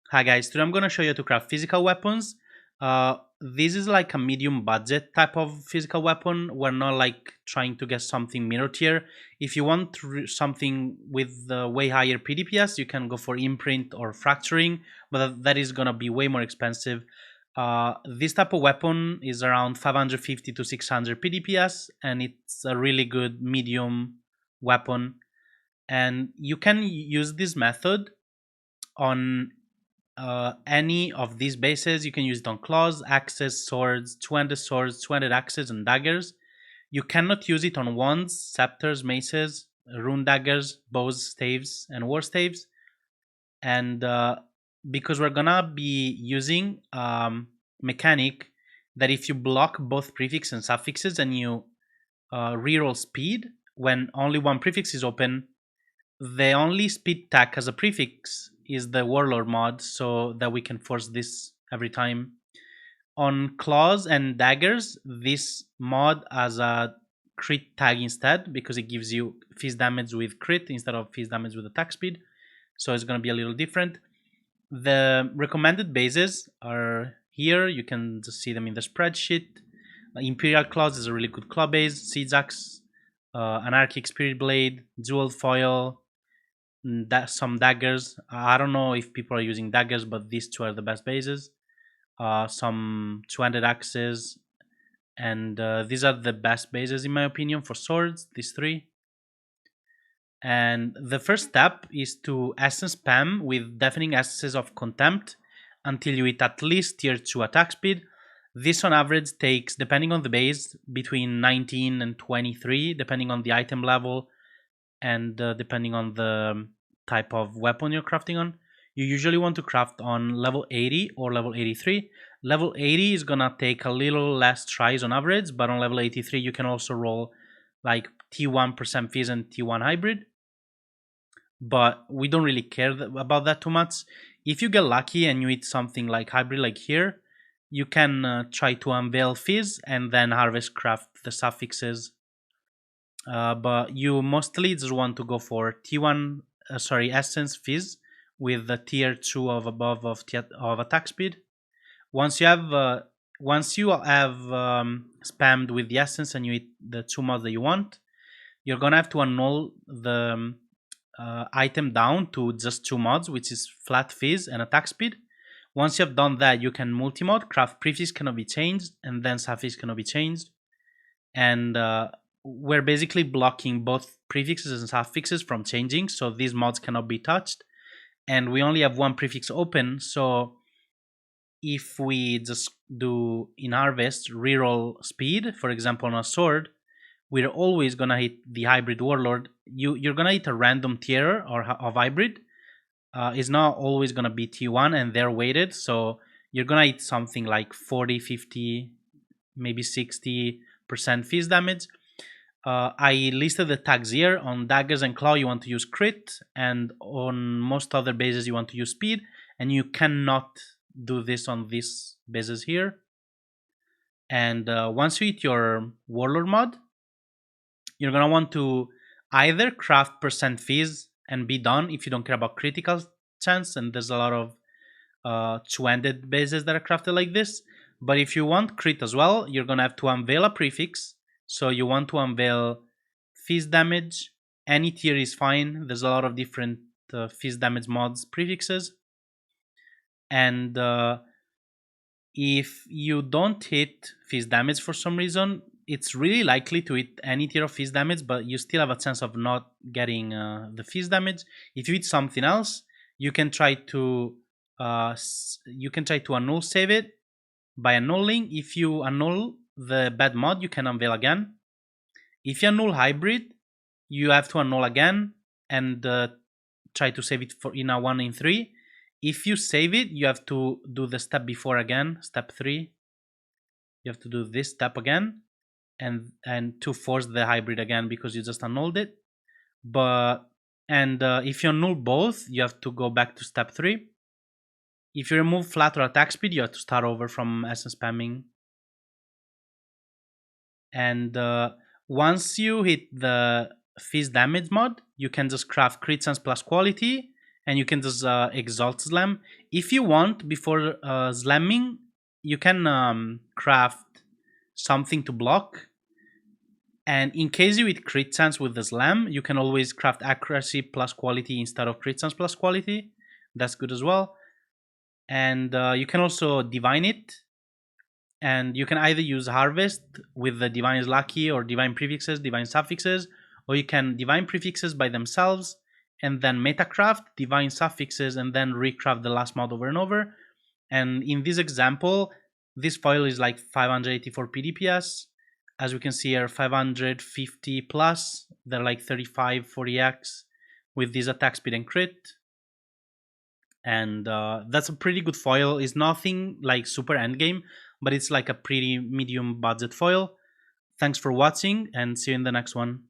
Hi guys, today I'm going to show you how to craft physical weapons. This is like a medium budget type of physical weapon. We're not like trying to get something mirror tier. If you want something with way higher PDPS, you can go for imprint or fracturing, but that is going to be way more expensive. This type of weapon is around 550 to 600 PDPS, and it's a really good medium weapon. And you can use this method on any of these bases. You can use it on claws, axes, swords, two-handed axes, and daggers. You cannot use it on wands, scepters, maces, rune daggers, bows, staves, and war staves. And because we're gonna be using mechanic that if you block both prefix and suffixes and you reroll speed when only one prefix is open, the only speed tag as a prefix is the warlord mod, so that we can force this every time. On claws and daggers, this mod as a crit tag instead, because it gives you fist damage with crit instead of fist damage with attack speed, so it's going to be a little different. The recommended bases are here. You can just see them in the spreadsheet. Imperial Claws is a really good claw base. Siege Axe, Anarchic Spirit Blade, Jeweled Foil, some daggers. I don't know if people are using daggers, but these two are the best bases. Some two-handed axes, and these are the best bases in my opinion for swords. These three. And the first step is to essence spam with deafening essences of contempt until you hit at least tier 2 attack speed. This on average takes, depending on the base, between 19 and 23, depending on the item level and depending on the type of weapon you're crafting on. You usually want to craft on level 80 or level 83. Level 80 is gonna take a little less tries on average, but on level 83 you can also roll like T1% fizz and T1 hybrid. But we don't really care about that too much. If you get lucky and you hit something like hybrid like here, you can try to unveil fizz and then harvest craft the suffixes. But you mostly just want to go for T1, essence fizz with the tier 2 of above of attack speed. Once you have spammed with the essence and you hit the 2 mods that you want, you're gonna have to annul the item down to just 2 mods, which is flat fizz and attack speed. Once you have done that, you can multi-mod. Craft prefix cannot be changed, and then suffix cannot be changed. And we're basically blocking both prefixes and suffixes from changing, so these mods cannot be touched. And we only have one prefix open, so if we just do in harvest reroll speed, for example on a sword, we're always gonna hit the hybrid warlord. You're gonna hit a random tier or of hybrid. It's not always gonna be T1 and they're weighted, so you're gonna hit something like 40, 50, maybe 60% fizz damage. I listed the tags here. On daggers and claw you want to use crit, and on most other bases you want to use speed, and you cannot do this on these bases here. And once you hit your warlord mod, you're gonna want to either craft percent fizz and be done if you don't care about critical chance, and there's a lot of two-handed bases that are crafted like this. But if you want crit as well, you're gonna have to unveil a prefix. So you want to unveil fizz damage. Any tier is fine. There's a lot of different fizz damage mods prefixes. And if you don't hit fizz damage for some reason, it's really likely to hit any tier of fizz damage, but you still have a chance of not getting the fizz damage. If you hit something else, you can try to annul save it by annulling. If you annul the bad mod, you can unveil again. If you annul hybrid, you have to annul again and try to save it for in a 1 in 3. If you save it, you have to do the step before again, step 3. You have to do this step again and to force the hybrid again because you just annulled it. But if you annul both, you have to go back to step 3. If you remove flat or attack speed, you have to start over from essence spamming. And once you hit the fizz damage mod, you can just craft crit sense plus quality and you can just exalt slam. If you want, before slamming, you can craft something to block. And in case you hit crit chance with the slam, you can always craft accuracy plus quality instead of crit chance plus quality. That's good as well. And you can also divine it. And you can either use harvest with the divine is lucky, or divine prefixes, divine suffixes, or you can divine prefixes by themselves and then metacraft divine suffixes and then recraft the last mod over and over. And in this example, this foil is like 584 PDPS. As we can see here, 550 plus. They're like 35, 40x with this attack speed and crit. And that's a pretty good foil. It's nothing like super endgame, but it's like a pretty medium budget foil. Thanks for watching, and see you in the next one.